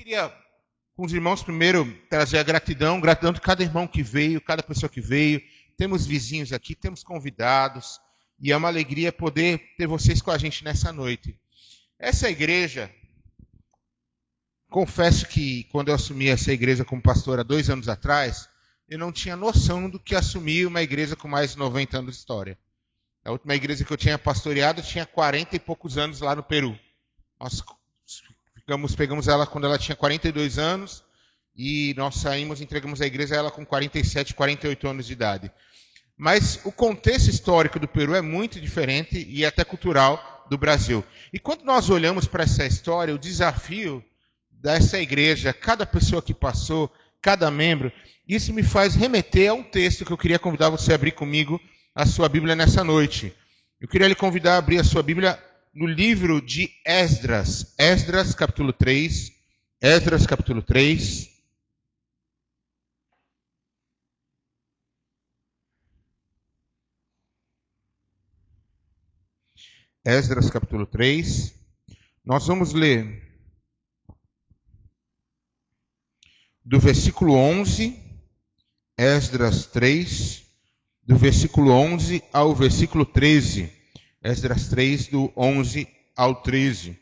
queria, com os irmãos, primeiro trazer a gratidão de cada irmão que veio, cada pessoa que veio. Temos vizinhos aqui, temos convidados, e é uma alegria poder ter vocês com a gente nessa noite. Essa igreja, confesso que quando eu assumi essa igreja como pastor há 2 anos atrás, eu não tinha noção do que assumir uma igreja com mais de 90 anos de história. A última igreja que eu tinha pastoreado tinha 40 e poucos anos lá no Peru. Nós pegamos ela quando ela tinha 42 anos e nós entregamos a igreja a ela com 47, 48 anos de idade. Mas o contexto histórico do Peru é muito diferente e até cultural do Brasil. E quando nós olhamos para essa história, o desafio dessa igreja, cada pessoa que passou, cada membro, isso me faz remeter a um texto que eu queria convidar você a abrir comigo a sua Bíblia nessa noite. Eu queria lhe convidar a abrir a sua Bíblia no livro de Esdras. Esdras, capítulo 3. Esdras, capítulo 3. Esdras, capítulo 3. Nós vamos ler do versículo 11, Esdras 3, do versículo 11 ao versículo 13. Esdras 3, do 11 ao 13.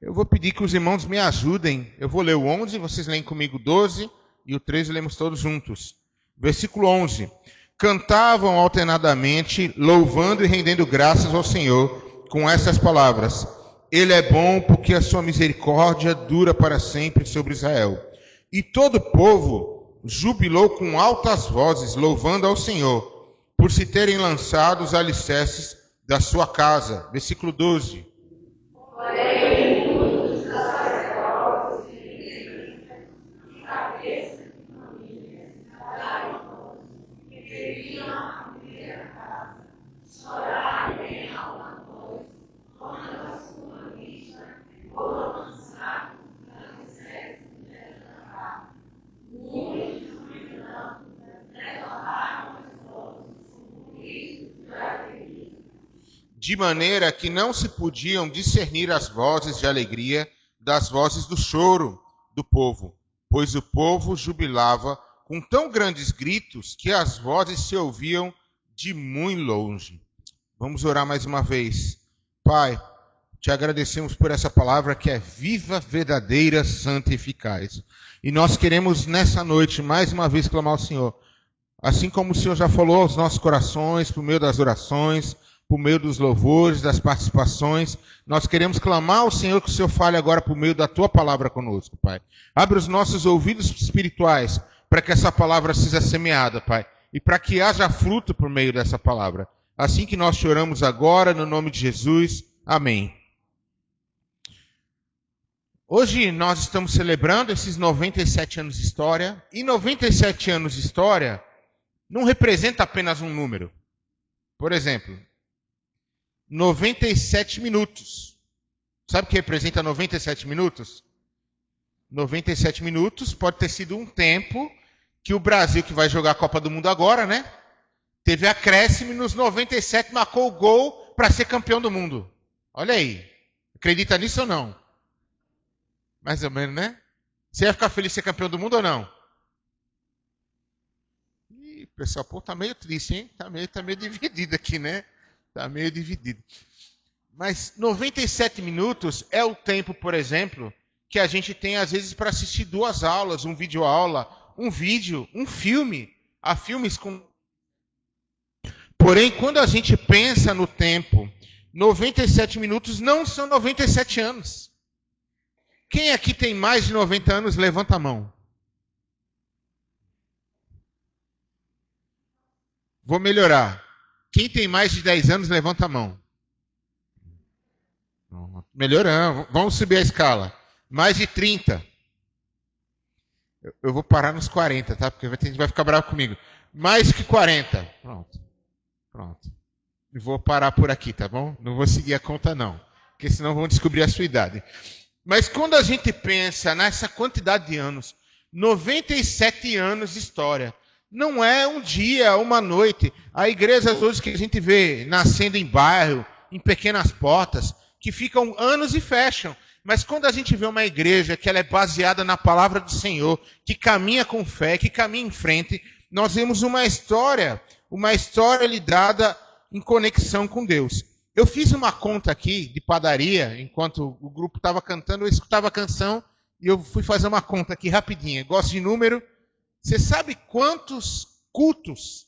Eu vou pedir que os irmãos me ajudem. Eu vou ler o 11, vocês leem comigo 12, e o 13 lemos todos juntos. Versículo 11. Cantavam alternadamente, louvando e rendendo graças ao Senhor, com essas palavras: Ele é bom, porque a sua misericórdia dura para sempre sobre Israel. E todo o povo jubilou com altas vozes, louvando ao Senhor, por se terem lançado os alicerces da sua casa. Versículo 12. Porém, muitos sacerdotes e cabeças de famílias que viviam na primeira casa, choraram bem alta voz, quando a sua vista ficou lançada nos alicerces da muitos de maneira que não se podiam discernir as vozes de alegria das vozes do choro do povo, pois o povo jubilava com tão grandes gritos que as vozes se ouviam de muito longe. Vamos orar mais uma vez. Pai, te agradecemos por essa palavra que é viva, verdadeira, santa e eficaz. E nós queremos nessa noite mais uma vez clamar ao Senhor. Assim como o Senhor já falou aos nossos corações, por meio das orações, por meio dos louvores, das participações, nós queremos clamar ao Senhor que o Senhor fale agora por meio da Tua palavra conosco, Pai. Abre os nossos ouvidos espirituais para que essa palavra seja semeada, Pai, e para que haja fruto por meio dessa palavra. Assim que nós choramos agora, no nome de Jesus. Amém. Hoje nós estamos celebrando esses 97 anos de história, e 97 anos de história não representa apenas um número. Por exemplo, 97 minutos. Sabe o que representa 97 minutos? 97 minutos pode ter sido um tempo que o Brasil, que vai jogar a Copa do Mundo agora, né? Teve acréscimo e nos 97 marcou o gol para ser campeão do mundo. Olha aí. Acredita nisso ou não? Mais ou menos, né? Você ia ficar feliz de ser campeão do mundo ou não? Ih, pessoal, pô, tá meio triste, hein? Tá meio dividido aqui, né? Tá meio dividido. Mas 97 minutos é o tempo, por exemplo, que a gente tem às vezes para assistir 2 aulas, um vídeo aula, um vídeo, um filme. Há filmes com... Porém, quando a gente pensa no tempo, 97 minutos não são 97 anos. Quem aqui tem mais de 90 anos, levanta a mão. Vou melhorar. Quem tem mais de 10 anos, levanta a mão. Melhorando. Vamos subir a escala. Mais de 30. Eu vou parar nos 40, tá? Porque a gente vai ficar bravo comigo. Mais que 40. Pronto. Eu vou parar por aqui, tá bom? Não vou seguir a conta, não. Porque senão vão descobrir a sua idade. Mas quando a gente pensa nessa quantidade de anos, 97 anos de história, não é um dia, uma noite. Há igrejas hoje que a gente vê nascendo em bairro, em pequenas portas, que ficam anos e fecham. Mas quando a gente vê uma igreja que ela é baseada na palavra do Senhor, que caminha com fé, que caminha em frente, nós vemos uma história lidrada em conexão com Deus. Eu fiz uma conta aqui de padaria, enquanto o grupo estava cantando, eu escutava a canção e eu fui fazer uma conta aqui rapidinha. Gosto de número. Você sabe quantos cultos?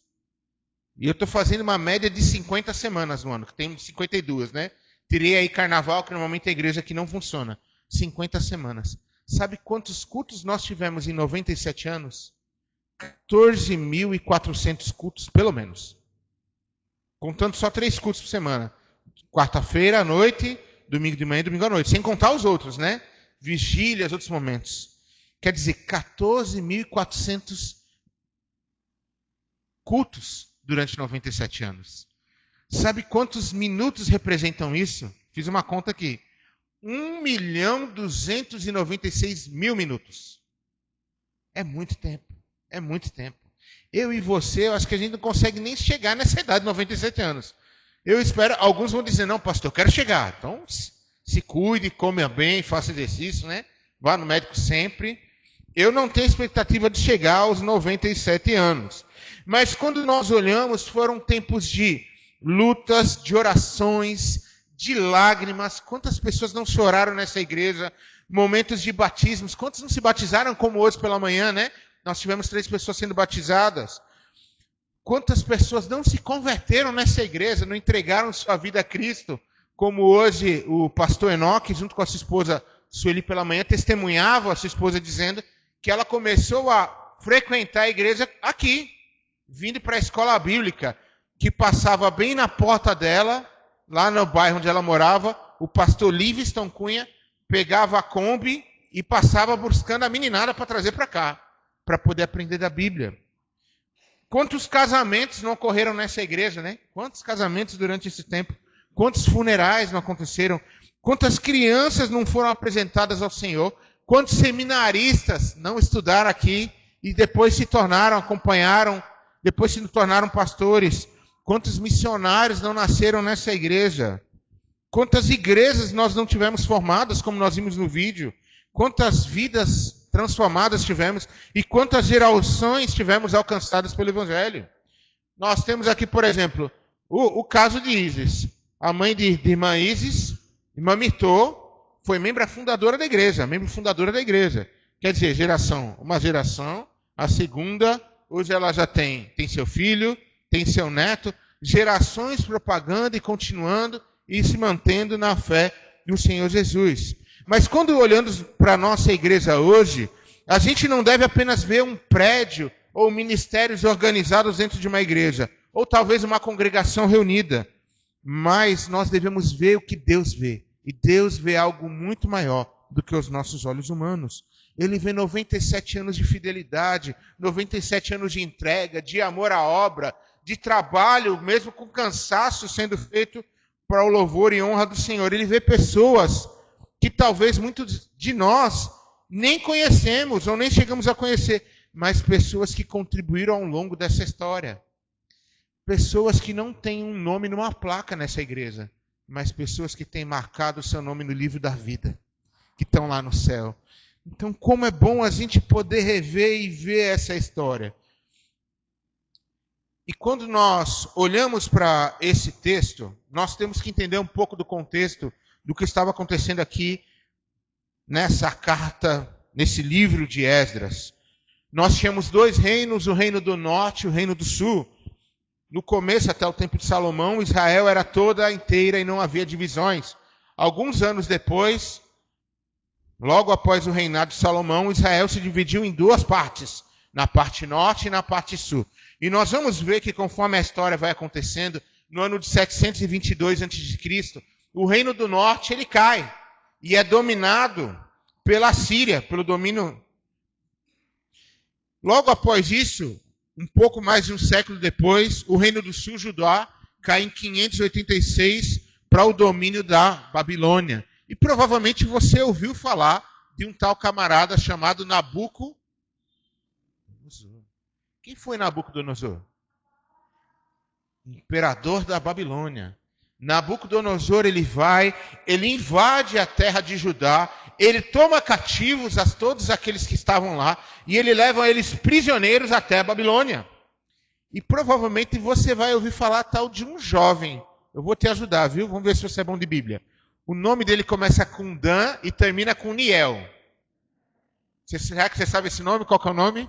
E eu estou fazendo uma média de 50 semanas no ano, que tem 52, né? Tirei aí carnaval, que normalmente é a igreja que não funciona. 50 semanas. Sabe quantos cultos nós tivemos em 97 anos? 14.400 cultos, pelo menos. Contando só 3 cultos por semana. Quarta-feira à noite, domingo de manhã e domingo à noite. Sem contar os outros, né? Vigílias, outros momentos. Quer dizer, 14.400 cultos durante 97 anos. Sabe quantos minutos representam isso? Fiz uma conta aqui. 1.296.000 minutos. É muito tempo. É muito tempo. Eu e você, eu acho que a gente não consegue nem chegar nessa idade, 97 anos. Eu espero, alguns vão dizer, não, pastor, eu quero chegar. Então, se cuide, coma bem, faça exercício, né? Vá no médico sempre. Eu não tenho expectativa de chegar aos 97 anos. Mas quando nós olhamos, foram tempos de lutas, de orações, de lágrimas. Quantas pessoas não choraram nessa igreja? Momentos de batismos. Quantos não se batizaram como hoje pela manhã, né? Nós tivemos 3 pessoas sendo batizadas. Quantas pessoas não se converteram nessa igreja, não entregaram sua vida a Cristo, como hoje o pastor Enoque, junto com a sua esposa Sueli pela manhã, testemunhava a sua esposa dizendo que ela começou a frequentar a igreja aqui, vindo para a escola bíblica, que passava bem na porta dela, lá no bairro onde ela morava, o pastor Livingston Cunha pegava a Kombi e passava buscando a meninada para trazer para cá, para poder aprender da Bíblia. Quantos casamentos não ocorreram nessa igreja, né? Quantos casamentos durante esse tempo? Quantos funerais não aconteceram? Quantas crianças não foram apresentadas ao Senhor? Quantos seminaristas não estudaram aqui e depois se tornaram, acompanharam, depois se tornaram pastores? Quantos missionários não nasceram nessa igreja? Quantas igrejas nós não tivemos formadas, como nós vimos no vídeo? Quantas vidas transformadas tivemos e quantas gerações tivemos alcançadas pelo Evangelho? Nós temos aqui, por exemplo, o caso de Isis. A mãe de irmã Isis, irmã Mirtô, foi membro fundadora da igreja, Quer dizer, uma geração, a segunda, hoje ela já tem seu filho, tem seu neto, gerações propagando e continuando e se mantendo na fé do Senhor Jesus. Mas quando olhamos para a nossa igreja hoje, a gente não deve apenas ver um prédio ou ministérios organizados dentro de uma igreja, ou talvez uma congregação reunida, mas nós devemos ver o que Deus vê. E Deus vê algo muito maior do que os nossos olhos humanos. Ele vê 97 anos de fidelidade, 97 anos de entrega, de amor à obra, de trabalho, mesmo com cansaço sendo feito para o louvor e honra do Senhor. Ele vê pessoas que talvez muitos de nós nem conhecemos ou nem chegamos a conhecer, mas pessoas que contribuíram ao longo dessa história. Pessoas que não têm um nome numa placa nessa igreja, mas pessoas que têm marcado o seu nome no livro da vida, que estão lá no céu. Então, como é bom a gente poder rever e ver essa história. E quando nós olhamos para esse texto, nós temos que entender um pouco do contexto do que estava acontecendo aqui nessa carta, nesse livro de Esdras. Nós tínhamos 2 reinos, o reino do norte e o reino do sul. No começo, até o tempo de Salomão, Israel era toda inteira e não havia divisões. Alguns anos depois, logo após o reinado de Salomão, Israel se dividiu em 2 partes, na parte norte e na parte sul. E nós vamos ver que conforme a história vai acontecendo, no ano de 722 a.C., o reino do norte ele cai e é dominado pela Síria, pelo domínio. Logo após isso, um pouco mais de um século depois, o reino do sul, Judá, cai em 586 para o domínio da Babilônia. E provavelmente você ouviu falar de um tal camarada chamado Nabucodonosor. Quem foi Nabucodonosor? Imperador da Babilônia. Nabucodonosor, ele invade a terra de Judá, ele toma cativos a todos aqueles que estavam lá, e ele leva eles prisioneiros até a Babilônia. E provavelmente você vai ouvir falar tal de um jovem. Eu vou te ajudar, viu? Vamos ver se você é bom de Bíblia. O nome dele começa com Dan e termina com Niel. Será que você sabe esse nome? Qual que é o nome?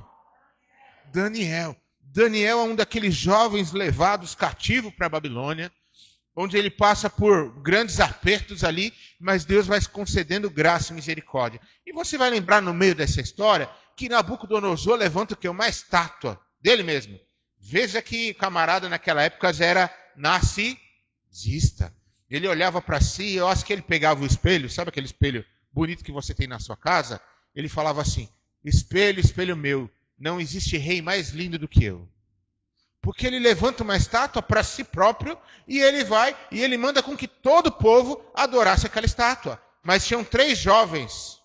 Daniel. Daniel é um daqueles jovens levados cativos para a Babilônia, onde ele passa por grandes apertos ali, mas Deus vai concedendo graça e misericórdia. E você vai lembrar no meio dessa história que Nabucodonosor levanta o quê? Uma estátua dele mesmo. Veja que camarada naquela época já era narcisista. Ele olhava para si, eu acho que ele pegava o espelho, sabe aquele espelho bonito que você tem na sua casa? Ele falava assim: espelho, espelho meu, não existe rei mais lindo do que eu. Porque ele levanta uma estátua para si próprio e ele vai e ele manda com que todo o povo adorasse aquela estátua. Mas tinham 3 jovens.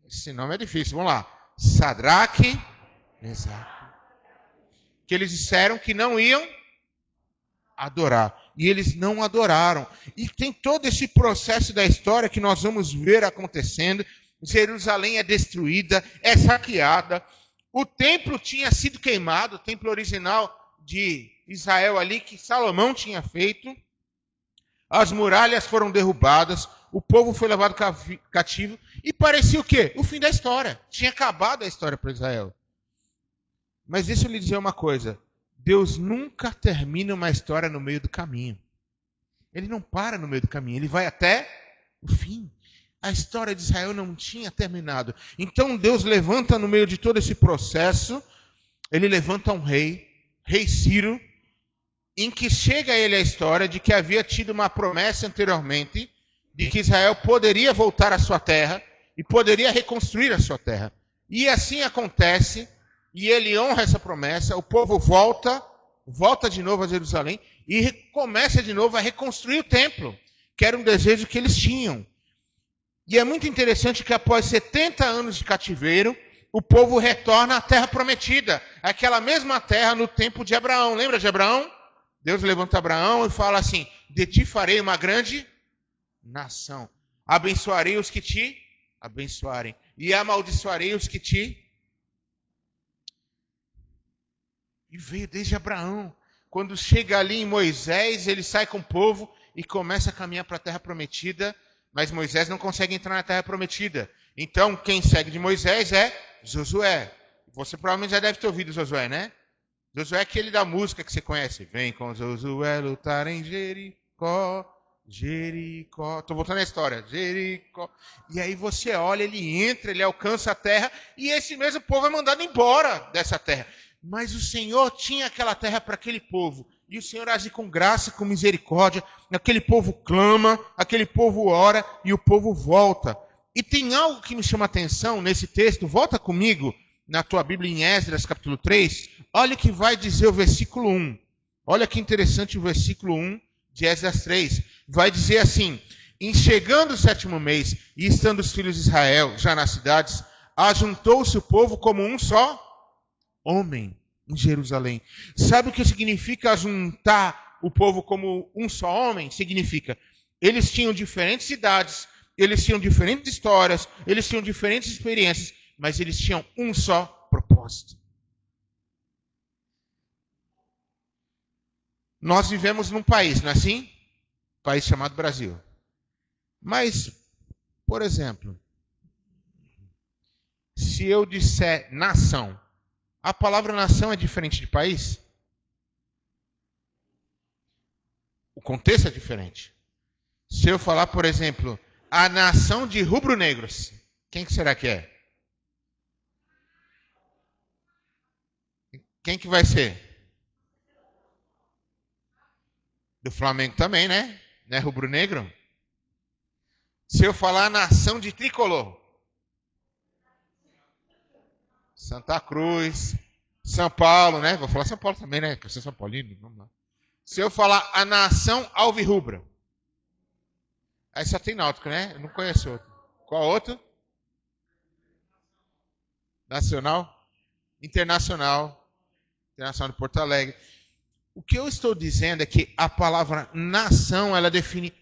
Esse nome é difícil, vamos lá. Sadraque, Mesaque. Que eles disseram que não iam adorar. E eles não adoraram. E tem todo esse processo da história que nós vamos ver acontecendo. Jerusalém é destruída, é saqueada. O templo tinha sido queimado, o templo original de Israel ali, que Salomão tinha feito. As muralhas foram derrubadas, o povo foi levado cativo. E parecia o quê? O fim da história. Tinha acabado a história para Israel. Mas deixa eu lhe dizer uma coisa. Deus nunca termina uma história no meio do caminho. Ele não para no meio do caminho, ele vai até o fim. A história de Israel não tinha terminado. Então Deus levanta no meio de todo esse processo, ele levanta um rei, rei Ciro, em que chega a ele a história de que havia tido uma promessa anteriormente de que Israel poderia voltar à sua terra e poderia reconstruir a sua terra. E assim acontece, e ele honra essa promessa, o povo volta de novo a Jerusalém e começa de novo a reconstruir o templo, que era um desejo que eles tinham. E é muito interessante que após 70 anos de cativeiro, o povo retorna à terra prometida, aquela mesma terra no tempo de Abraão. Lembra de Abraão? Deus levanta Abraão e fala assim: de ti farei uma grande nação. Abençoarei os que te abençoarem e amaldiçoarei os que te... E veio desde Abraão. Quando chega ali em Moisés, ele sai com o povo e começa a caminhar para a terra prometida, mas Moisés não consegue entrar na terra prometida. Então, quem segue de Moisés é Josué. Você provavelmente já deve ter ouvido Josué, né? Josué é aquele da música que você conhece. Vem com Josué lutar em Jericó, Jericó. Estou voltando à história. Jericó. E aí você olha, ele entra, ele alcança a terra, e esse mesmo povo é mandado embora dessa terra. Mas o Senhor tinha aquela terra para aquele povo. E o Senhor age com graça, com misericórdia. Aquele povo clama, aquele povo ora e o povo volta. E tem algo que me chama a atenção nesse texto. Volta comigo na tua Bíblia em Esdras, capítulo 3. Olha o que vai dizer o versículo 1. Olha que interessante o versículo 1 de Esdras 3. Vai dizer assim: em chegando o 7º mês e estando os filhos de Israel já nas cidades, ajuntou-se o povo como um só homem em Jerusalém. Sabe o que significa juntar o povo como um só homem? Significa, eles tinham diferentes idades, eles tinham diferentes histórias, eles tinham diferentes experiências, mas eles tinham um só propósito. Nós vivemos num país, não é assim? Um país chamado Brasil. Mas, por exemplo, se eu disser nação, a palavra nação é diferente de país? O contexto é diferente. Se eu falar, por exemplo, a nação de rubro-negros, quem que será que é? Quem que vai ser? Do Flamengo também, né? Não é rubro-negro? Se eu falar nação de tricolor, Santa Cruz, São Paulo, né? Vou falar São Paulo também, né? Porque eu sou São Paulino. Vamos lá. Se eu falar a nação alvirrubra, aí só tem Náutico, né? Eu não conheço outro. Qual outro? Nacional? Internacional. Internacional de Porto Alegre. O que eu estou dizendo é que a palavra nação, ela define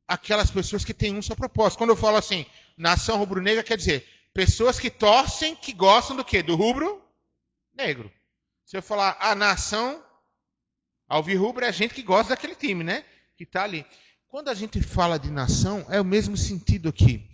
aquelas pessoas que têm um só propósito. Quando eu falo assim, nação rubro-negra, quer dizer, pessoas que torcem, que gostam do quê? Do rubro-negro. Se eu falar a nação, alvirrubro é gente que gosta daquele time, né? Que está ali. Quando a gente fala de nação, é o mesmo sentido aqui.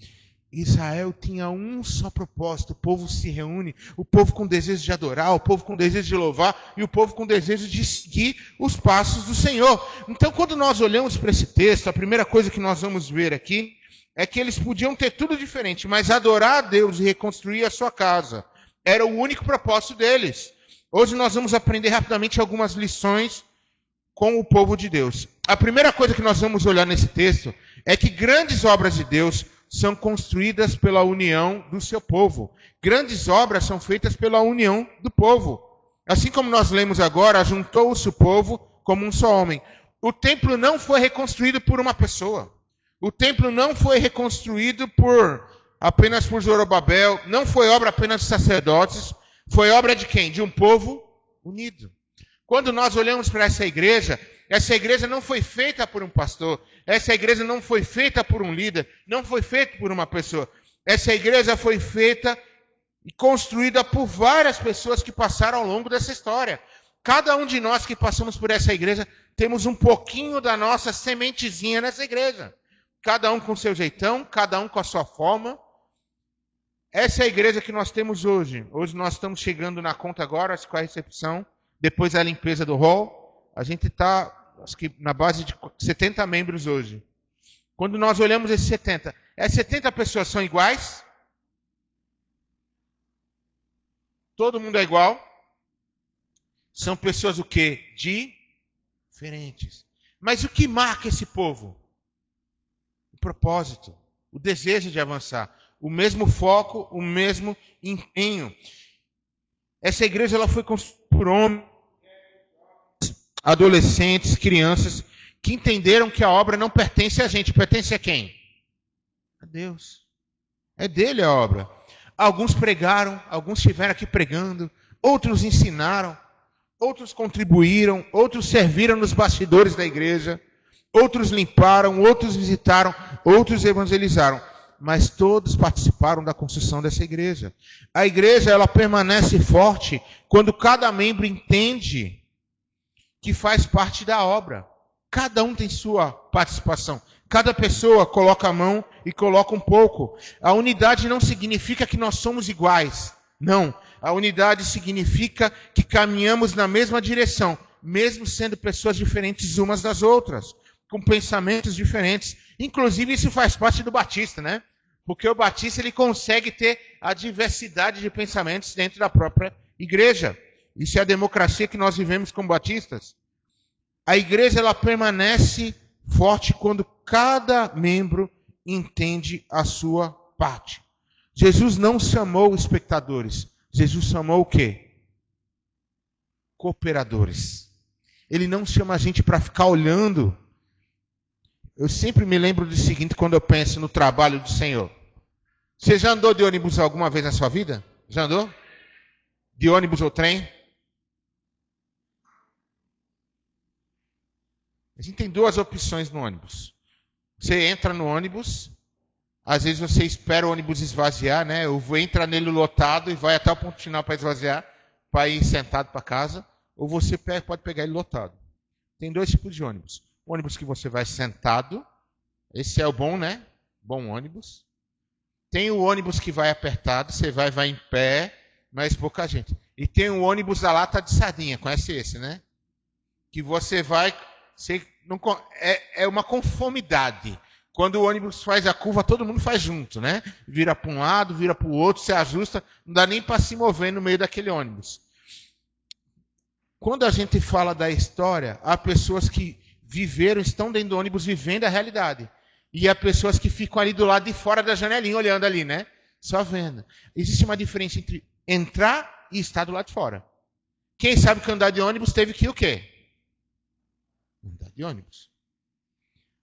Israel tinha um só propósito, o povo se reúne, o povo com desejo de adorar, o povo com desejo de louvar e o povo com desejo de seguir os passos do Senhor. Então, quando nós olhamos para esse texto, a primeira coisa que nós vamos ver aqui é que eles podiam ter tudo diferente, mas adorar a Deus e reconstruir a sua casa era o único propósito deles. Hoje nós vamos aprender rapidamente algumas lições com o povo de Deus. A primeira coisa que nós vamos olhar nesse texto é que grandes obras de Deus são construídas pela união do seu povo. Grandes obras são feitas pela união do povo. Assim como nós lemos agora, juntou-se o povo como um só homem. O templo não foi reconstruído por uma pessoa. O templo não foi reconstruído apenas por Zorobabel. Não foi obra apenas de sacerdotes. Foi obra de quem? De um povo unido. Quando nós olhamos para essa igreja não foi feita por um pastor, essa igreja não foi feita por um líder, não foi feita por uma pessoa. Essa igreja foi feita e construída por várias pessoas que passaram ao longo dessa história. Cada um de nós que passamos por essa igreja, temos um pouquinho da nossa sementezinha nessa igreja. Cada um com seu jeitão, cada um com a sua forma. Essa é a igreja que nós temos hoje. Hoje nós estamos chegando na conta agora, com a recepção, depois da limpeza do hall. A gente está, acho que na base de 70 membros hoje. Quando nós olhamos esses 70, essas 70 pessoas são iguais? Todo mundo é igual? São pessoas o quê? Diferentes. Mas o que marca esse povo? O propósito, o desejo de avançar, o mesmo foco, o mesmo empenho. Essa igreja ela foi construída por homens, adolescentes, crianças, que entenderam que a obra não pertence a gente. Pertence a quem? A Deus. É dele a obra. Alguns pregaram, alguns estiveram aqui pregando, outros ensinaram, outros contribuíram, outros serviram nos bastidores da igreja, outros limparam, outros visitaram, outros evangelizaram. Mas todos participaram da construção dessa igreja. A igreja ela permanece forte quando cada membro entende que faz parte da obra. Cada um tem sua participação. Cada pessoa coloca a mão e coloca um pouco. A unidade não significa que nós somos iguais. Não. A unidade significa que caminhamos na mesma direção, mesmo sendo pessoas diferentes umas das outras, com pensamentos diferentes. Inclusive, isso faz parte do batista, né? Porque o batista ele consegue ter a diversidade de pensamentos dentro da própria igreja. Isso é a democracia que nós vivemos como batistas. A igreja ela permanece forte quando cada membro entende a sua parte. Jesus não chamou espectadores. Jesus chamou o quê? Cooperadores. Ele não chama a gente para ficar olhando. Eu sempre me lembro do seguinte quando eu penso no trabalho do Senhor. Você já andou de ônibus alguma vez na sua vida? Já andou? De ônibus ou trem? A gente tem duas opções no ônibus. Você entra no ônibus, às vezes você espera o ônibus esvaziar, né? Ou entra nele lotado e vai até o ponto final para esvaziar, para ir sentado para casa. Ou você pode pegar ele lotado. Tem dois tipos de ônibus. O ônibus que você vai sentado, esse é o bom, né? Bom ônibus. Tem o ônibus que vai apertado, você vai em pé, mas pouca gente. E tem o ônibus da lata de sardinha, conhece esse, né? Que você vai... é uma conformidade. Quando o ônibus faz a curva, todo mundo faz junto, né? Vira para um lado, vira para o outro, se ajusta, não dá nem para se mover no meio daquele ônibus. Quando a gente fala da história, há pessoas que viveram, estão dentro do ônibus vivendo a realidade. E há pessoas que ficam ali do lado de fora da janelinha, olhando ali, né? Só vendo. Existe uma diferença entre entrar e estar do lado de fora. Quem sabe que andar de ônibus teve que o quê? Andar de ônibus.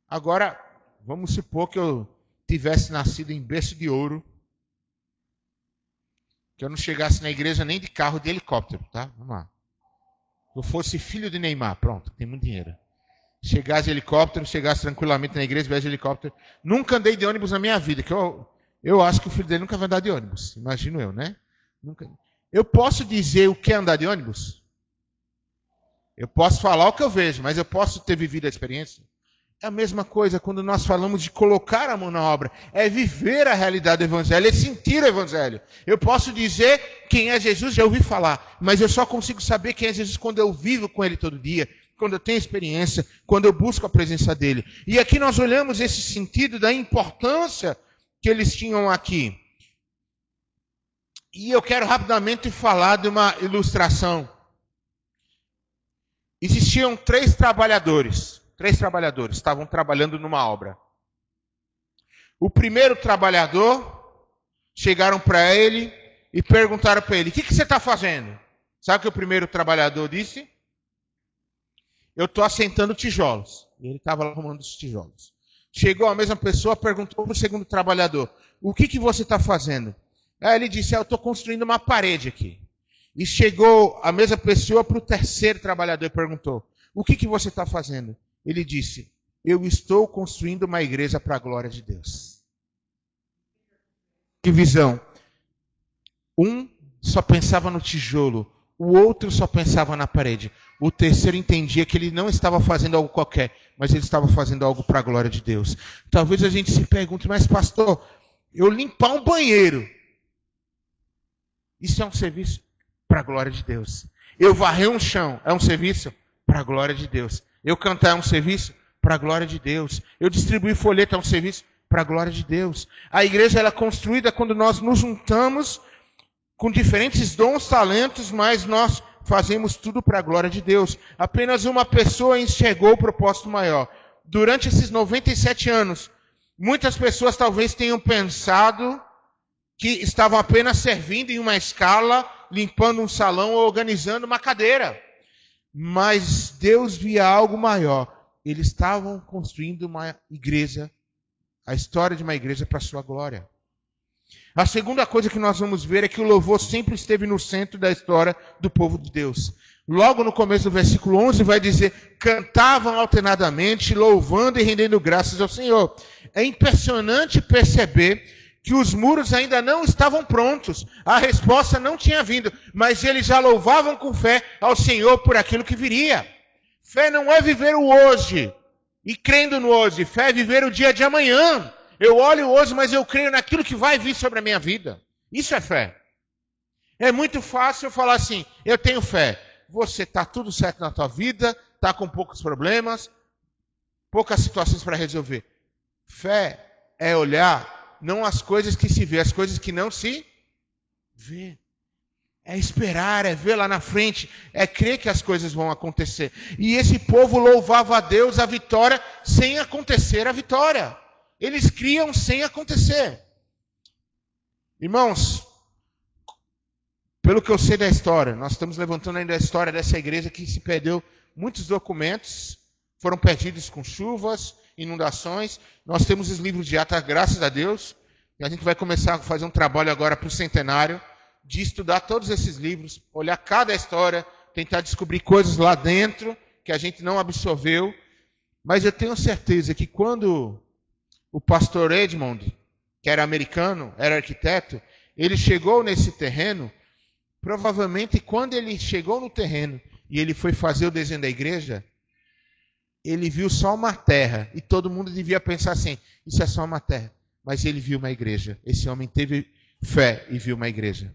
Agora, vamos supor que eu tivesse nascido em berço de ouro, que eu não chegasse na igreja nem de carro, de helicóptero, tá? Vamos lá. eu fosse filho de Neymar, pronto, tem muito dinheiro. Chegasse de helicóptero, chegasse tranquilamente na igreja, viesse de helicóptero. Nunca andei de ônibus na minha vida, que eu acho que o filho dele nunca vai andar de ônibus. Imagino eu, né? Nunca. Eu posso dizer o que é andar de ônibus? Eu posso falar o que eu vejo, mas eu posso ter vivido a experiência? É a mesma coisa quando nós falamos de colocar a mão na obra. É viver a realidade do Evangelho, é sentir o Evangelho. Eu posso dizer quem é Jesus, já ouvi falar, mas eu só consigo saber quem é Jesus quando eu vivo com Ele todo dia, quando eu tenho experiência, quando eu busco a presença dEle. E aqui nós olhamos esse sentido da importância que eles tinham aqui. E eu quero rapidamente falar de uma ilustração. Existiam três trabalhadores estavam trabalhando numa obra. O primeiro trabalhador, chegaram para ele e perguntaram para ele, o que você está fazendo? Sabe o que o primeiro trabalhador disse? Eu estou assentando tijolos. E ele estava lá arrumando os tijolos. Chegou a mesma pessoa, perguntou para o segundo trabalhador, o que você está fazendo? Aí ele disse, eu estou construindo uma parede aqui. E chegou a mesma pessoa para o terceiro trabalhador e perguntou, o que você está fazendo? Ele disse, eu estou construindo uma igreja para a glória de Deus. Que visão! Um só pensava no tijolo, o outro só pensava na parede. O terceiro entendia que ele não estava fazendo algo qualquer, mas ele estava fazendo algo para a glória de Deus. Talvez a gente se pergunte, mas pastor, eu limpar um banheiro, isso é um serviço para a glória de Deus. Eu varrer um chão, é um serviço para a glória de Deus. Eu cantar é um serviço para a glória de Deus. Eu distribuir folheto é um serviço para a glória de Deus. A igreja ela é construída quando nós nos juntamos com diferentes dons, talentos, mas nós fazemos tudo para a glória de Deus. Apenas uma pessoa enxergou o propósito maior. Durante esses 97 anos, muitas pessoas talvez tenham pensado que estavam apenas servindo em uma escala, limpando um salão ou organizando uma cadeira. Mas Deus via algo maior. Eles estavam construindo uma igreja, a história de uma igreja para a sua glória. A segunda coisa que nós vamos ver é que o louvor sempre esteve no centro da história do povo de Deus. Logo no começo do versículo 11 vai dizer, cantavam alternadamente, louvando e rendendo graças ao Senhor. É impressionante perceber que os muros ainda não estavam prontos. A resposta não tinha vindo, mas eles já louvavam com fé ao Senhor por aquilo que viria. Fé não é viver o hoje e crendo no hoje. Fé é viver o dia de amanhã. Eu olho hoje, mas eu creio naquilo que vai vir sobre a minha vida. Isso é fé. É muito fácil eu falar assim, eu tenho fé. Você está tudo certo na tua vida, está com poucos problemas, poucas situações para resolver. Fé é olhar não as coisas que se vê, as coisas que não se vê. É esperar, é ver lá na frente, é crer que as coisas vão acontecer. E esse povo louvava a Deus a vitória sem acontecer a vitória. Eles criam sem acontecer. Irmãos, pelo que eu sei da história, nós estamos levantando ainda a história dessa igreja que se perdeu muitos documentos, foram perdidos com chuvas, inundações. Nós temos os livros de Atos, graças a Deus. E a gente vai começar a fazer um trabalho agora para o centenário, de estudar todos esses livros, olhar cada história, tentar descobrir coisas lá dentro que a gente não absorveu. Mas eu tenho certeza que quando o pastor Edmond, que era americano, era arquiteto, ele chegou nesse terreno, provavelmente quando ele chegou no terreno e ele foi fazer o desenho da igreja, ele viu só uma terra, e todo mundo devia pensar assim, isso é só uma terra. Mas ele viu uma igreja. Esse homem teve fé e viu uma igreja.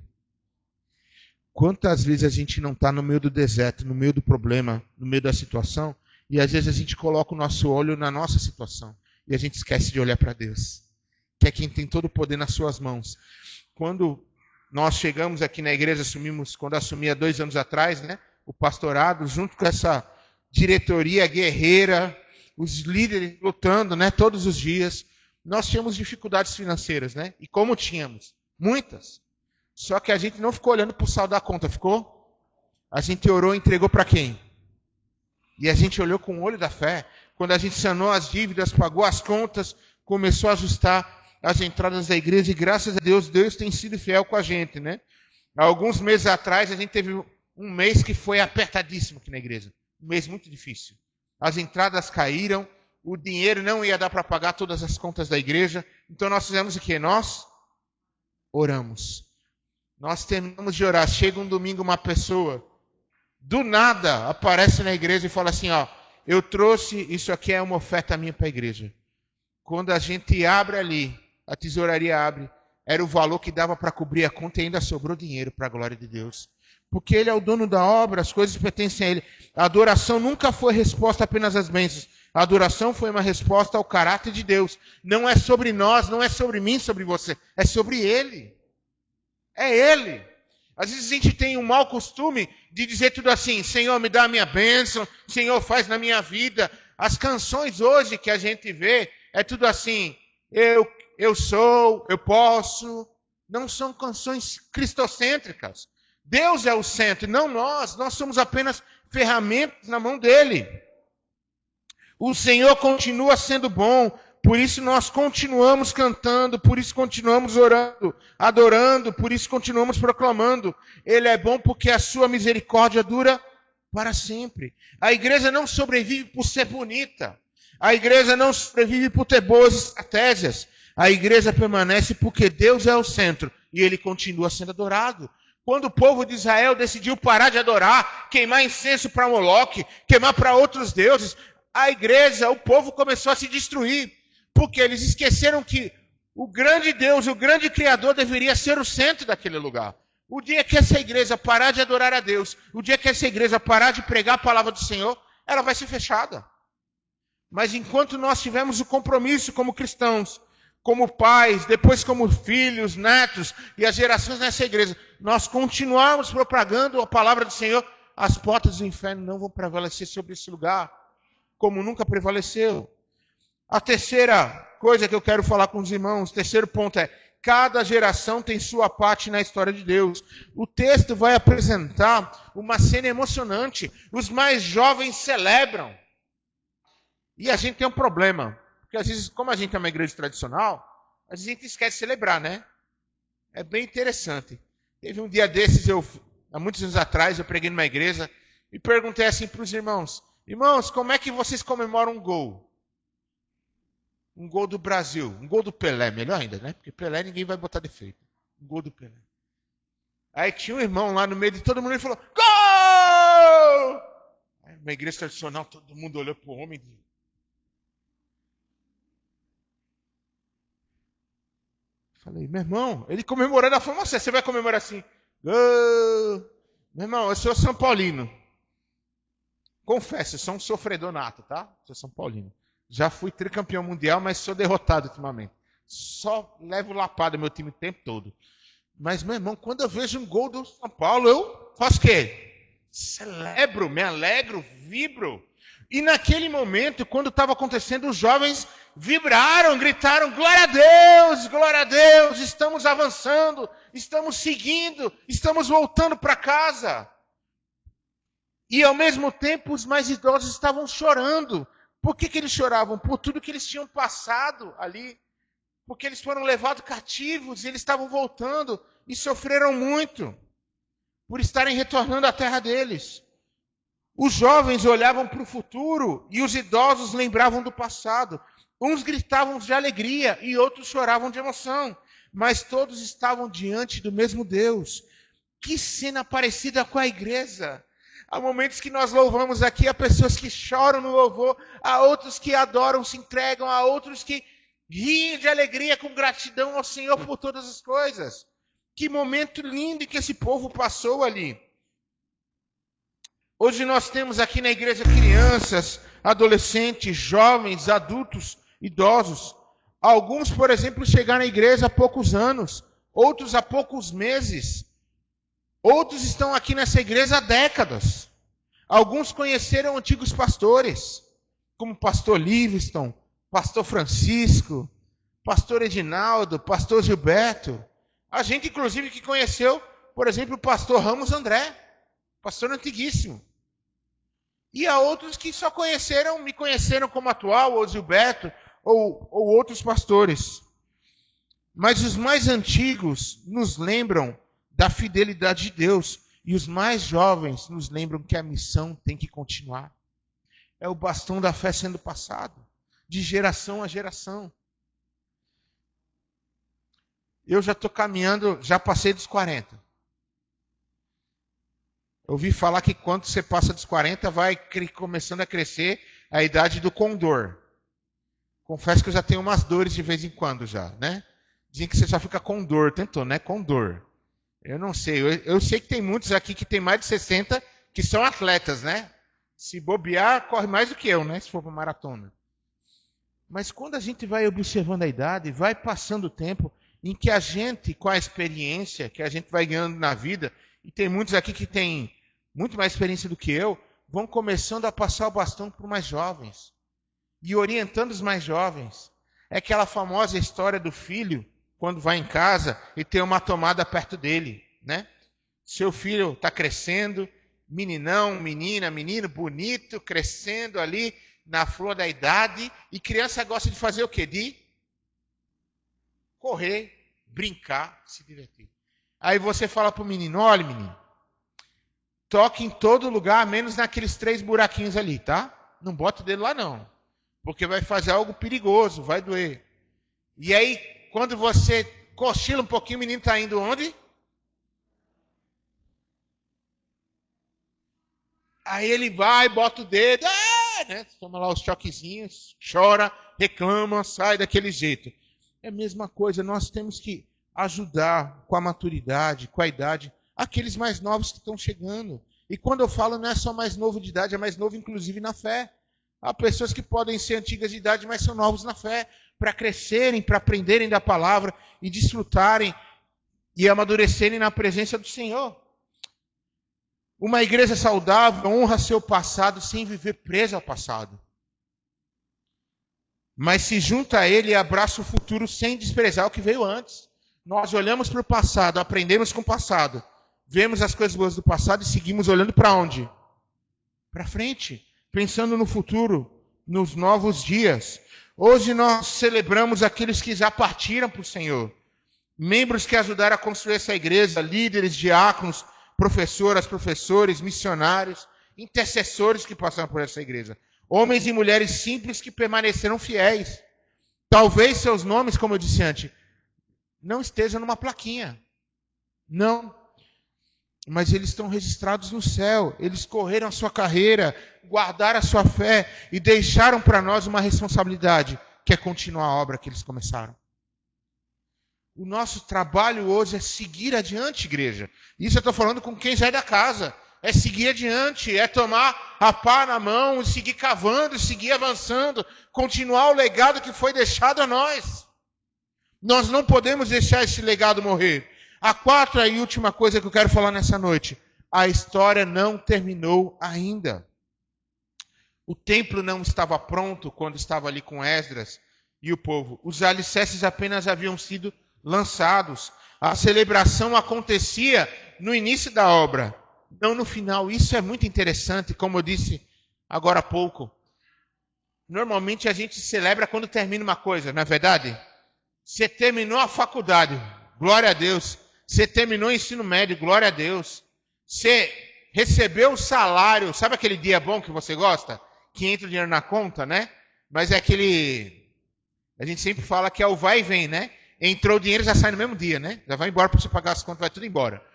Quantas vezes a gente não está no meio do deserto, no meio do problema, no meio da situação, e às vezes a gente coloca o nosso olho na nossa situação, e a gente esquece de olhar para Deus, que é quem tem todo o poder nas suas mãos. Quando nós chegamos aqui na igreja, quando assumi há 2 anos atrás, né, o pastorado, junto com essa diretoria guerreira, os líderes lutando, né, todos os dias, nós tínhamos dificuldades financeiras, né? E como tínhamos? Muitas. Só que a gente não ficou olhando para o saldo da conta, ficou? A gente orou e entregou para quem? E a gente olhou com o olho da fé. Quando a gente sanou as dívidas, pagou as contas, começou a ajustar as entradas da igreja, e graças a Deus, Deus tem sido fiel com a gente, né? Há alguns meses atrás, a gente teve um mês que foi apertadíssimo aqui na igreja. Um mês muito difícil. As entradas caíram, o dinheiro não ia dar para pagar todas as contas da igreja. Então nós fizemos o quê? Nós oramos. Nós terminamos de orar. Chega um domingo uma pessoa, do nada, aparece na igreja e fala assim, ó, eu trouxe, isso aqui é uma oferta minha para a igreja. Quando a gente abre ali, a tesouraria abre, era o valor que dava para cobrir a conta e ainda sobrou dinheiro para a glória de Deus. Porque Ele é o dono da obra, as coisas pertencem a Ele. A adoração nunca foi resposta apenas às bênçãos. A adoração foi uma resposta ao caráter de Deus. Não é sobre nós, não é sobre mim, sobre você. É sobre Ele. É Ele. Às vezes a gente tem um mau costume de dizer tudo assim, Senhor, me dá a minha bênção, Senhor, faz na minha vida. As canções hoje que a gente vê, é tudo assim, eu sou, eu posso. Não são canções cristocêntricas. Deus é o centro, não nós. Nós somos apenas ferramentas na mão dele. O Senhor continua sendo bom, por isso nós continuamos cantando, por isso continuamos orando, adorando, por isso continuamos proclamando. Ele é bom porque a sua misericórdia dura para sempre. A igreja não sobrevive por ser bonita. A igreja não sobrevive por ter boas estratégias. A igreja permanece porque Deus é o centro e Ele continua sendo adorado. Quando o povo de Israel decidiu parar de adorar, queimar incenso para Moloque, queimar para outros deuses, a igreja, o povo começou a se destruir. Porque eles esqueceram que o grande Deus, o grande Criador deveria ser o centro daquele lugar. O dia que essa igreja parar de adorar a Deus, o dia que essa igreja parar de pregar a palavra do Senhor, ela vai ser fechada. Mas enquanto nós tivermos o compromisso como cristãos, como pais, depois como filhos, netos e as gerações nessa igreja, nós continuarmos propagando a palavra do Senhor, as portas do inferno não vão prevalecer sobre esse lugar, como nunca prevaleceu. A terceira coisa que eu quero falar com os irmãos, o terceiro ponto é, cada geração tem sua parte na história de Deus. O texto vai apresentar uma cena emocionante. Os mais jovens celebram. E a gente tem um problema. Porque às vezes, como a gente é uma igreja tradicional, a gente esquece de celebrar, né? É bem interessante. Teve um dia desses, há muitos anos atrás, eu preguei numa igreja e perguntei assim para os irmãos, irmãos, como é que vocês comemoram um gol? Um gol do Brasil, um gol do Pelé, melhor ainda, né? Porque Pelé ninguém vai botar defeito. Um gol do Pelé. Aí tinha um irmão lá no meio de todo mundo e falou, gol! Aí, uma igreja tradicional, todo mundo olhou para o homem e falei, meu irmão, ele comemorou da forma certa. Você vai comemorar assim. Gol! Meu irmão, eu sou São Paulino. Confesso, eu sou um sofredor nato, tá? Sou São Paulino. Já fui tricampeão mundial, mas sou derrotado ultimamente. Só levo lapada meu time o tempo todo. Mas, meu irmão, quando eu vejo um gol do São Paulo, eu faço o quê? Celebro, me alegro, vibro. E naquele momento, quando estava acontecendo, os jovens vibraram, gritaram, glória a Deus, estamos avançando, estamos seguindo, estamos voltando para casa. E ao mesmo tempo, os mais idosos estavam chorando. Por que eles choravam? Por tudo que eles tinham passado ali. Porque eles foram levados cativos e eles estavam voltando e sofreram muito por estarem retornando à terra deles. Os jovens olhavam para o futuro e os idosos lembravam do passado. Uns gritavam de alegria e outros choravam de emoção. Mas todos estavam diante do mesmo Deus. Que cena parecida com a igreja. Há momentos que nós louvamos aqui, há pessoas que choram no louvor, há outros que adoram, se entregam, há outros que riem de alegria com gratidão ao Senhor por todas as coisas. Que momento lindo que esse povo passou ali. Hoje nós temos aqui na igreja crianças, adolescentes, jovens, adultos, idosos. Alguns, por exemplo, chegaram na igreja há poucos anos, outros há poucos meses. Outros estão aqui nessa igreja há décadas. Alguns conheceram antigos pastores, como pastor Livingston, pastor Francisco, pastor Edinaldo, pastor Gilberto. A gente, inclusive, que conheceu, por exemplo, o pastor Ramos André, pastor antiguíssimo. E há outros que só me conheceram como atual, ou Gilberto, ou outros pastores. Mas os mais antigos nos lembram da fidelidade de Deus. E os mais jovens nos lembram que a missão tem que continuar. É o bastão da fé sendo passado, de geração a geração. Eu já estou caminhando, já passei dos 40. Eu ouvi falar que quando você passa dos 40, vai começando a crescer a idade do condor. Confesso que eu já tenho umas dores de vez em quando já, né? Dizem que você só fica com dor, tentou, né? Com dor. Eu não sei, eu sei que tem muitos aqui que tem mais de 60 que são atletas, né? Se bobear, corre mais do que eu, né? Se for para maratona. Mas quando a gente vai observando a idade, vai passando o tempo em que a gente, com a experiência que a gente vai ganhando na vida, e tem muitos aqui que têm muito mais experiência do que eu, vão começando a passar o bastão para os mais jovens. E orientando os mais jovens. É aquela famosa história do filho, quando vai em casa e tem uma tomada perto dele, né? Seu filho está crescendo, meninão, menina, menino bonito, crescendo ali na flor da idade, e criança gosta de fazer o quê? De correr, brincar, se divertir. Aí você fala para o menino, olha menino, toque em todo lugar, menos naqueles 3 buraquinhos ali, tá? Não bota o dedo lá não, porque vai fazer algo perigoso, vai doer. E aí, quando você cochila um pouquinho, o menino está indo onde? Aí ele vai, bota o dedo, né? Toma lá os choquezinhos, chora, reclama, sai daquele jeito. É a mesma coisa, nós temos que ajudar com a maturidade, com a idade, aqueles mais novos que estão chegando. E quando eu falo, não é só mais novo de idade, é mais novo inclusive na fé. Há pessoas que podem ser antigas de idade, mas são novos na fé, para crescerem, para aprenderem da palavra e desfrutarem e amadurecerem na presença do Senhor. Uma igreja saudável honra seu passado sem viver presa ao passado. Mas se junta a ele e abraça o futuro sem desprezar o que veio antes. Nós olhamos para o passado, aprendemos com o passado, vemos as coisas boas do passado e seguimos olhando para onde? Para frente, pensando no futuro, nos novos dias. Hoje nós celebramos aqueles que já partiram para o Senhor. Membros que ajudaram a construir essa igreja, líderes, diáconos, professoras, professores, missionários, intercessores que passaram por essa igreja. Homens e mulheres simples que permaneceram fiéis. Talvez seus nomes, como eu disse antes, não estejam numa plaquinha. Não. Mas eles estão registrados no céu. Eles correram a sua carreira, guardaram a sua fé e deixaram para nós uma responsabilidade, que é continuar a obra que eles começaram. O nosso trabalho hoje é seguir adiante, igreja. Isso eu estou falando com quem já é da casa. É seguir adiante, é tomar a pá na mão, e seguir cavando, seguir avançando, continuar o legado que foi deixado a nós. Nós não podemos deixar esse legado morrer. A quarta e última coisa que eu quero falar nessa noite. A história não terminou ainda. O templo não estava pronto quando estava ali com Esdras e o povo. Os alicerces apenas haviam sido lançados. A celebração acontecia no início da obra, não no final. Isso é muito interessante, como eu disse agora há pouco. Normalmente a gente celebra quando termina uma coisa, não é verdade? Você terminou a faculdade, glória a Deus. Você terminou o ensino médio, glória a Deus. Você recebeu o salário, sabe aquele dia bom que você gosta? Que entra o dinheiro na conta, né? Mas é aquele... A gente sempre fala que é o vai e vem, né? Entrou o dinheiro, já sai no mesmo dia, né? Já vai embora para você pagar as contas, vai tudo embora.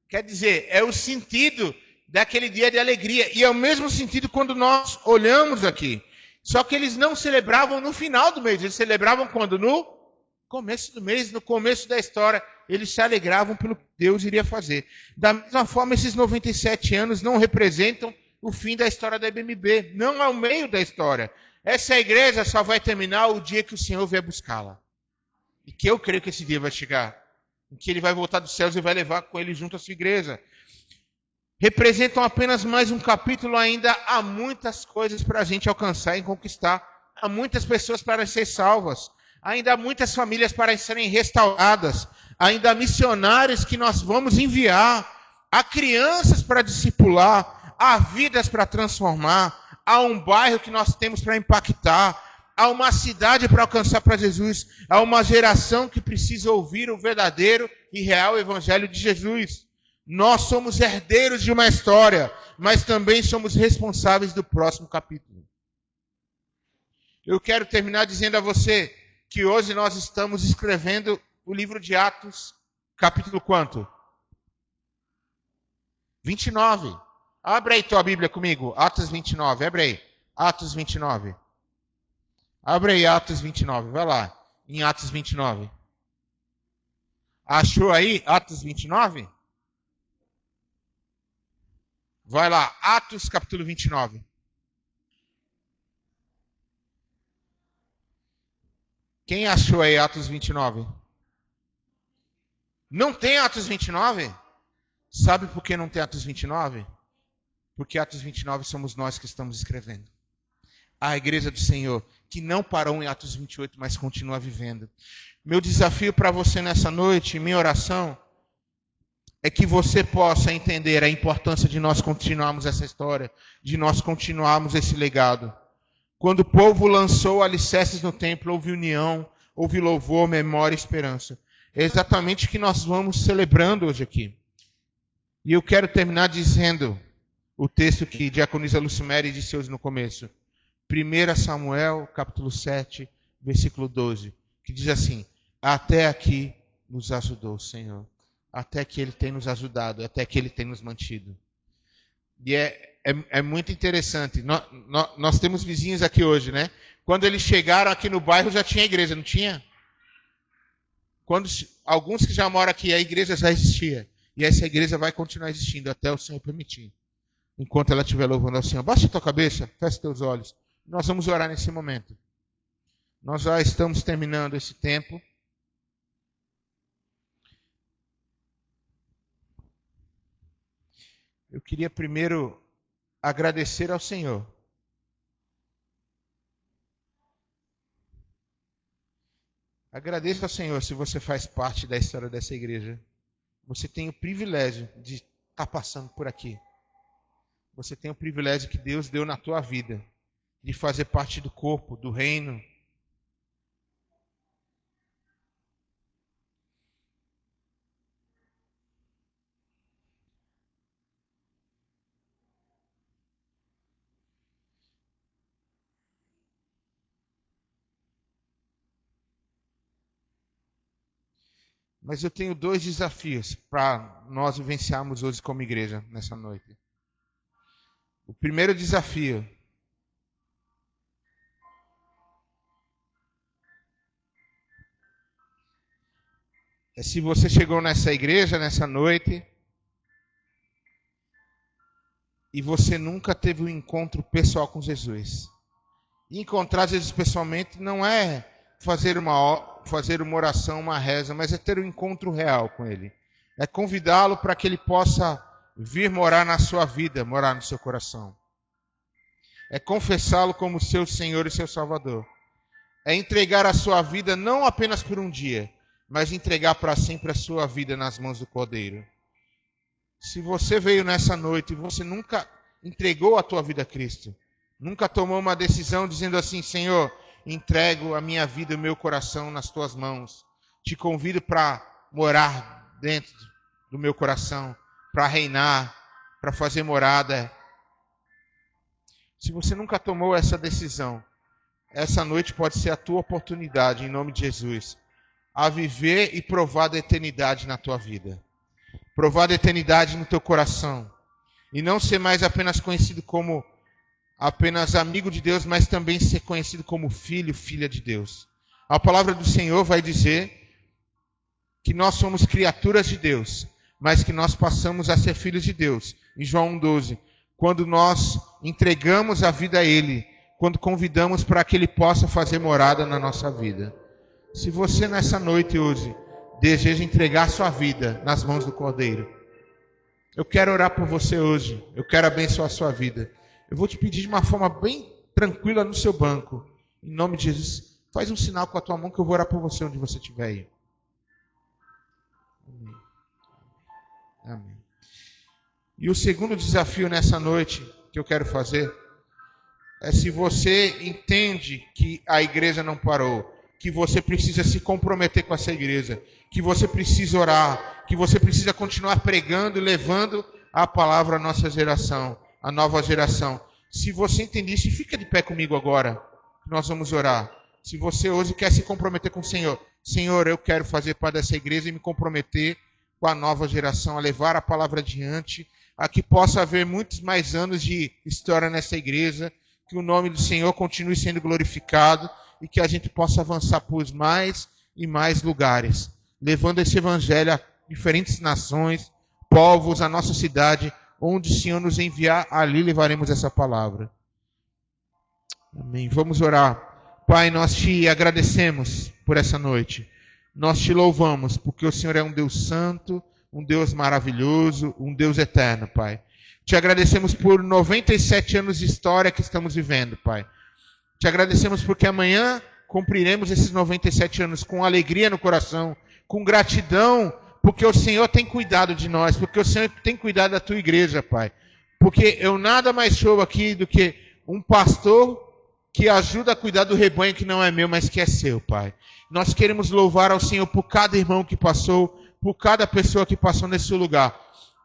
Quer dizer, é o sentido daquele dia de alegria. E é o mesmo sentido quando nós olhamos aqui. Só que eles não celebravam no final do mês, eles celebravam quando? No começo do mês, no começo da história. Eles se alegravam pelo que Deus iria fazer. Da mesma forma, esses 97 anos não representam o fim da história da IBMB. Não é o meio da história. Essa igreja só vai terminar o dia que o Senhor vier buscá-la. E que eu creio que esse dia vai chegar. Em que ele vai voltar dos céus e vai levar com ele junto a sua igreja. Representam apenas mais um capítulo ainda. Há muitas coisas para a gente alcançar e conquistar. Há muitas pessoas para ser salvas. Ainda há muitas famílias para serem restauradas. Ainda há missionários que nós vamos enviar. Há crianças para discipular. Há vidas para transformar. Há um bairro que nós temos para impactar. Há uma cidade para alcançar para Jesus. Há uma geração que precisa ouvir o verdadeiro e real evangelho de Jesus. Nós somos herdeiros de uma história, mas também somos responsáveis do próximo capítulo. Eu quero terminar dizendo a você que hoje nós estamos escrevendo o livro de Atos, capítulo quanto? 29. Abre aí tua Bíblia comigo, Atos 29, abre aí. Atos 29. Abre aí Atos 29, vai lá, em Atos 29. Achou aí Atos 29? Vai lá, Atos capítulo 29. Quem achou aí Atos 29? Não tem Atos 29? Sabe por que não tem Atos 29? Porque Atos 29 somos nós que estamos escrevendo. A igreja do Senhor, que não parou em Atos 28, mas continua vivendo. Meu desafio para você nessa noite, minha oração, é que você possa entender a importância de nós continuarmos essa história, de nós continuarmos esse legado. Quando o povo lançou alicerces no templo, houve união, houve louvor, memória e esperança. É exatamente o que nós vamos celebrando hoje aqui. E eu quero terminar dizendo o texto que diaconisa Lucimere disse hoje no começo. 1 Samuel, capítulo 7, versículo 12, que diz assim: até aqui nos ajudou o Senhor. Até que Ele tem nos ajudado, até que Ele tem nos mantido. E é muito interessante. Nós temos vizinhos aqui hoje, né? Quando eles chegaram aqui no bairro já tinha igreja, não tinha? Alguns que já moram aqui, a igreja já existia. E essa igreja vai continuar existindo até o Senhor permitir. Enquanto ela estiver louvando ao Senhor. Baixa a tua cabeça, fecha teus olhos. Nós vamos orar nesse momento. Nós já estamos terminando esse tempo. Eu queria primeiro agradecer ao Senhor. Agradeça ao Senhor se você faz parte da história dessa igreja. Você tem o privilégio de estar passando por aqui. Você tem o privilégio que Deus deu na tua vida, de fazer parte do corpo, do reino. Mas eu tenho 2 desafios para nós vivenciarmos hoje como igreja, nessa noite. O primeiro desafio é se você chegou nessa igreja, nessa noite, e você nunca teve um encontro pessoal com Jesus. E encontrar Jesus pessoalmente não é fazer uma oração, uma reza, mas é ter um encontro real com Ele. É convidá-lo para que Ele possa vir morar na sua vida, morar no seu coração. É confessá-lo como seu Senhor e seu Salvador. É entregar a sua vida não apenas por um dia, mas entregar para sempre a sua vida nas mãos do Cordeiro. Se você veio nessa noite e você nunca entregou a tua vida a Cristo, nunca tomou uma decisão dizendo assim: Senhor, entrego a minha vida e o meu coração nas tuas mãos. Te convido para morar dentro do meu coração, para reinar, para fazer morada. Se você nunca tomou essa decisão, essa noite pode ser a tua oportunidade, em nome de Jesus, a viver e provar da eternidade na tua vida. Provar da eternidade no teu coração. E não ser mais apenas conhecido como apenas amigo de Deus, mas também ser conhecido como filho, filha de Deus. A palavra do Senhor vai dizer que nós somos criaturas de Deus, mas que nós passamos a ser filhos de Deus. Em João 1,12, quando nós entregamos a vida a Ele, quando convidamos para que Ele possa fazer morada na nossa vida. Se você nessa noite hoje deseja entregar sua vida nas mãos do Cordeiro, eu quero orar por você hoje, eu quero abençoar a sua vida. Eu vou te pedir de uma forma bem tranquila no seu banco. Em nome de Jesus, faz um sinal com a tua mão que eu vou orar por você onde você estiver aí. Amém. Amém. E o segundo desafio nessa noite que eu quero fazer é: se você entende que a igreja não parou, que você precisa se comprometer com essa igreja, que você precisa orar, que você precisa continuar pregando e levando a palavra à nossa geração, à nova geração. Se você entender isso, fica de pé comigo agora, nós vamos orar. Se você hoje quer se comprometer com o Senhor, Senhor, eu quero fazer parte dessa igreja e me comprometer com a nova geração, a levar a palavra adiante, a que possa haver muitos mais anos de história nessa igreja, que o nome do Senhor continue sendo glorificado e que a gente possa avançar por mais e mais lugares, levando esse evangelho a diferentes nações, povos, a nossa cidade, onde o Senhor nos enviar, ali levaremos essa palavra. Amém. Vamos orar. Pai, nós te agradecemos por essa noite. Nós te louvamos porque o Senhor é um Deus santo, um Deus maravilhoso, um Deus eterno, Pai. Te agradecemos por 97 anos de história que estamos vivendo, Pai. Te agradecemos porque amanhã cumpriremos esses 97 anos com alegria no coração, com gratidão, porque o Senhor tem cuidado de nós, porque o Senhor tem cuidado da tua igreja, Pai. Porque eu nada mais sou aqui do que um pastor que ajuda a cuidar do rebanho que não é meu, mas que é seu, Pai. Nós queremos louvar ao Senhor por cada irmão que passou, por cada pessoa que passou nesse lugar,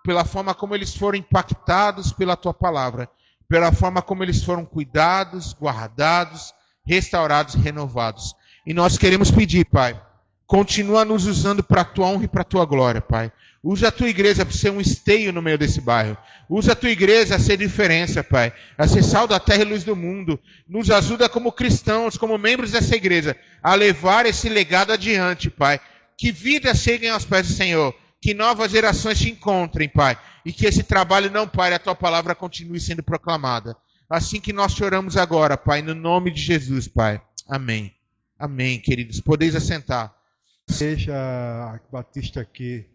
pela forma como eles foram impactados pela tua palavra, pela forma como eles foram cuidados, guardados, restaurados e renovados. E nós queremos pedir, Pai, continua nos usando para a tua honra e para a tua glória, Pai. Usa a tua igreja para ser um esteio no meio desse bairro. Usa a tua igreja a ser diferença, Pai. A ser sal da terra e luz do mundo. Nos ajuda como cristãos, como membros dessa igreja, a levar esse legado adiante, Pai. Que vidas cheguem aos pés do Senhor. Que novas gerações te encontrem, Pai. E que esse trabalho não pare, a tua palavra continue sendo proclamada. Assim que nós te oramos agora, Pai, no nome de Jesus, Pai. Amém. Amém, queridos. Podeis assentar. Seja a Batista aqui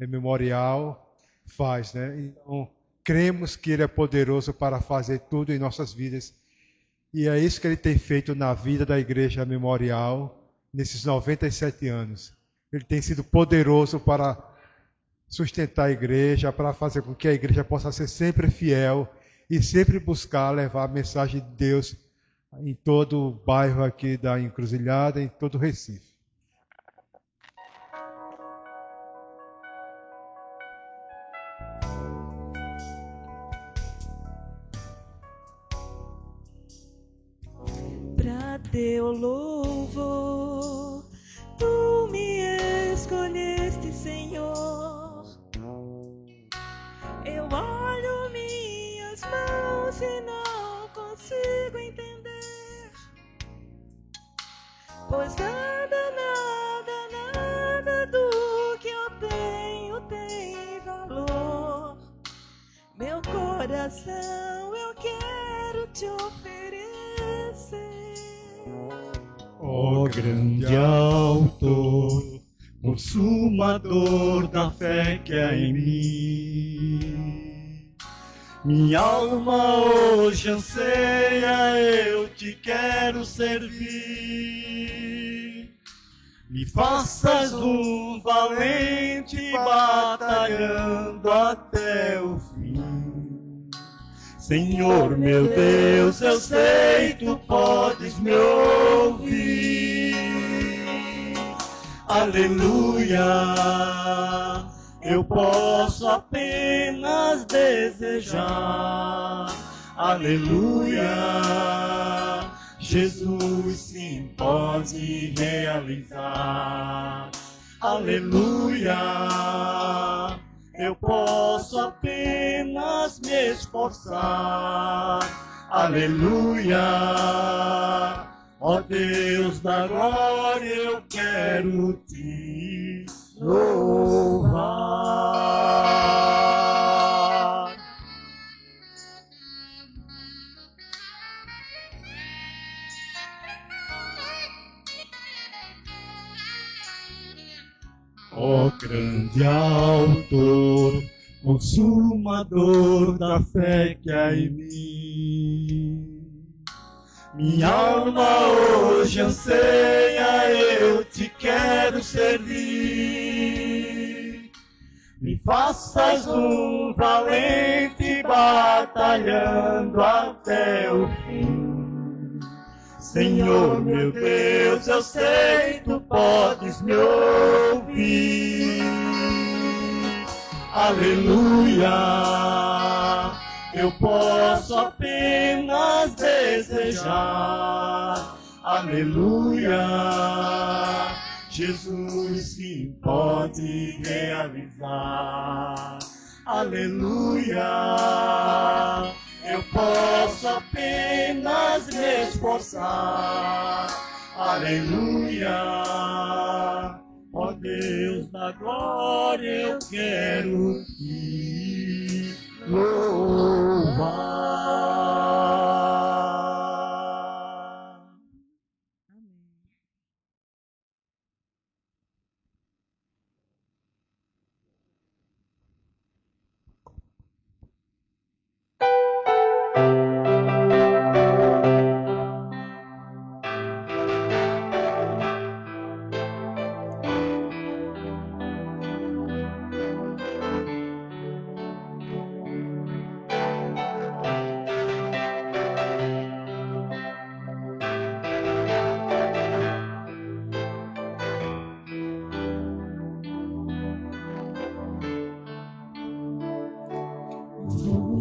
em Memorial faz, né? Então, cremos que Ele é poderoso para fazer tudo em nossas vidas. E é isso que Ele tem feito na vida da Igreja Memorial nesses 97 anos. Ele tem sido poderoso para sustentar a igreja, para fazer com que a igreja possa ser sempre fiel e sempre buscar levar a mensagem de Deus em todo o bairro aqui da Encruzilhada, em todo o Recife. Pra teu louvor, tu me escolheste, Senhor. Eu olho minhas mãos e não consigo entender, pois nada do que eu tenho tem valor. Meu coração eu quero te oferecer. Ó grande autor, consumador da fé que há em mim, minha alma hoje anseia, eu te quero servir. Me faças um valente batalhando até o fim. Senhor meu Deus, eu sei, tu podes me ouvir. Aleluia, eu posso apenas desejar. Aleluia, Jesus sim pode realizar. Aleluia, eu posso apenas me esforçar. Aleluia, ó Deus da glória, eu quero te louvar. Ó grande autor, consumador da fé que há em mim, minha alma hoje anseia, eu te quero servir. Me faças um valente batalhando até o fim. Senhor meu Deus, eu sei, tu podes me ouvir. aleluia. Eu posso apenas desejar, aleluia. Jesus sim pode realizar, aleluia. Eu posso apenas me esforçar, aleluia. Ó Deus da glória, eu quero te louvar.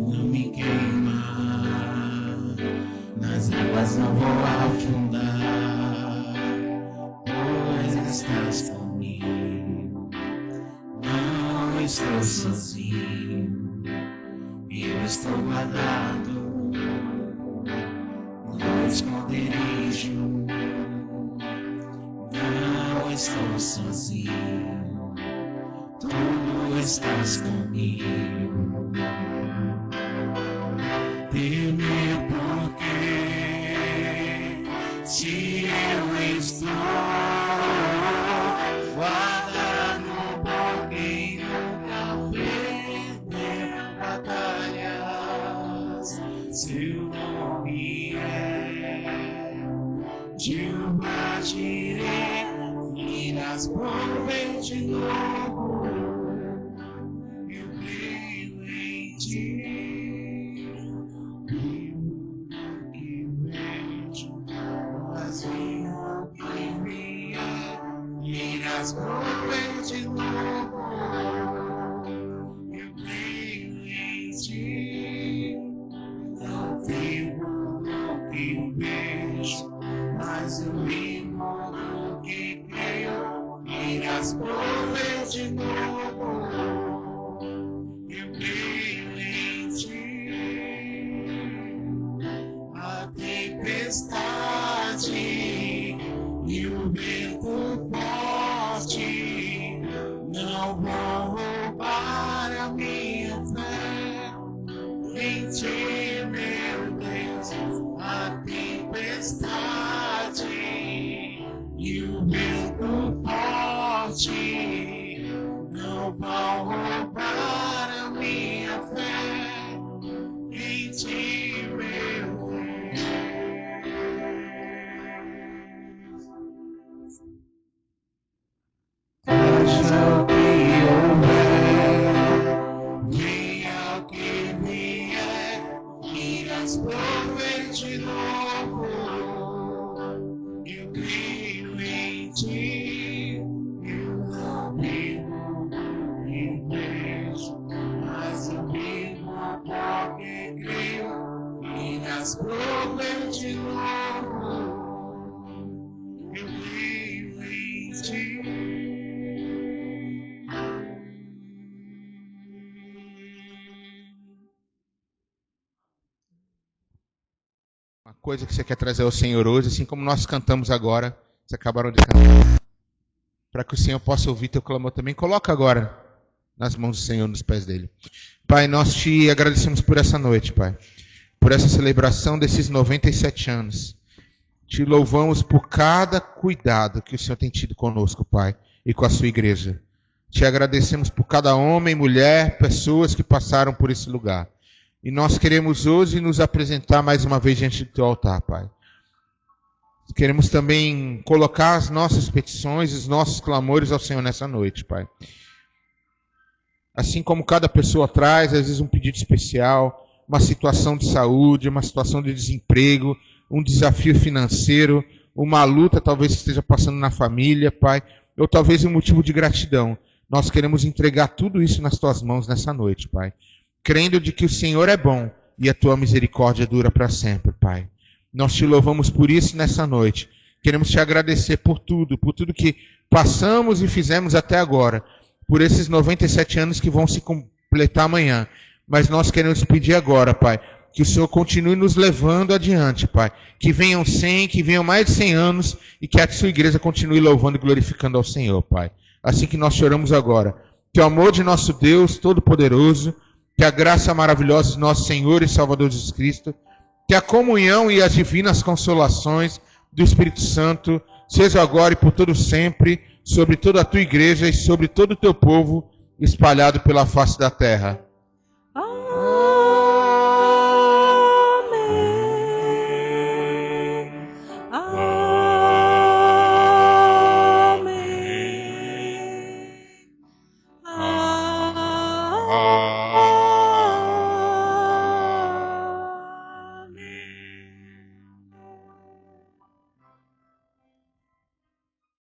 Não me queima, nas águas não vou afundar, pois estás comigo. Não estou sozinho, eu estou guardado no esconderijo. Não estou sozinho, tu estás comigo. Teme porque se eu estou guardado, porque nunca perder batalhas. Se eu não vier, eu partirei e nas nuvens de novo eu creio em ti. As nuvens de novo, eu creio em ti. Não vivo no que eu vejo, mas eu vivo no que creio. E nas nuvens de novo, eu creio em ti. A tempestade e o vento forte não vão roubar a minha fé em ti, meu Deus. A tempestade e o vento forte não vão roubar a minha fé em ti, meu Deus. Seja o que houver, venha o que vier, e nas nuvens de novo, eu creio em ti. Eu não vivo e vejo, mas eu vivo porque creio, e nas nuvens de novo, eu creio em ti. Uma coisa que você quer trazer ao Senhor hoje, assim como nós cantamos agora, vocês acabaram de cantar, para que o Senhor possa ouvir teu clamor também, coloca agora nas mãos do Senhor, nos pés dele. Pai, nós te agradecemos por essa noite, Pai, por essa celebração desses 97 anos. Te louvamos por cada cuidado que o Senhor tem tido conosco, Pai, e com a sua igreja. Te agradecemos por cada homem, mulher, pessoas que passaram por esse lugar. E nós queremos hoje nos apresentar mais uma vez diante do teu altar, Pai. Queremos também colocar as nossas petições, os nossos clamores ao Senhor nessa noite, Pai. Assim como cada pessoa traz, às vezes um pedido especial, uma situação de saúde, uma situação de desemprego, um desafio financeiro, uma luta talvez que esteja passando na família, Pai, ou talvez um motivo de gratidão. Nós queremos entregar tudo isso nas tuas mãos nessa noite, Pai. Crendo de que o Senhor é bom e a tua misericórdia dura para sempre, Pai. Nós te louvamos por isso nessa noite. Queremos te agradecer por tudo que passamos e fizemos até agora, por esses 97 anos que vão se completar amanhã. Mas nós queremos pedir agora, Pai, que o Senhor continue nos levando adiante, Pai. Que venham 100, que venham mais de 100 anos e que a sua igreja continue louvando e glorificando ao Senhor, Pai. Assim que nós choramos agora. Que o amor de nosso Deus Todo-Poderoso, que a graça maravilhosa de nosso Senhor e Salvador Jesus Cristo, que a comunhão e as divinas consolações do Espírito Santo seja agora e por todo sempre sobre toda a tua igreja e sobre todo o teu povo espalhado pela face da terra.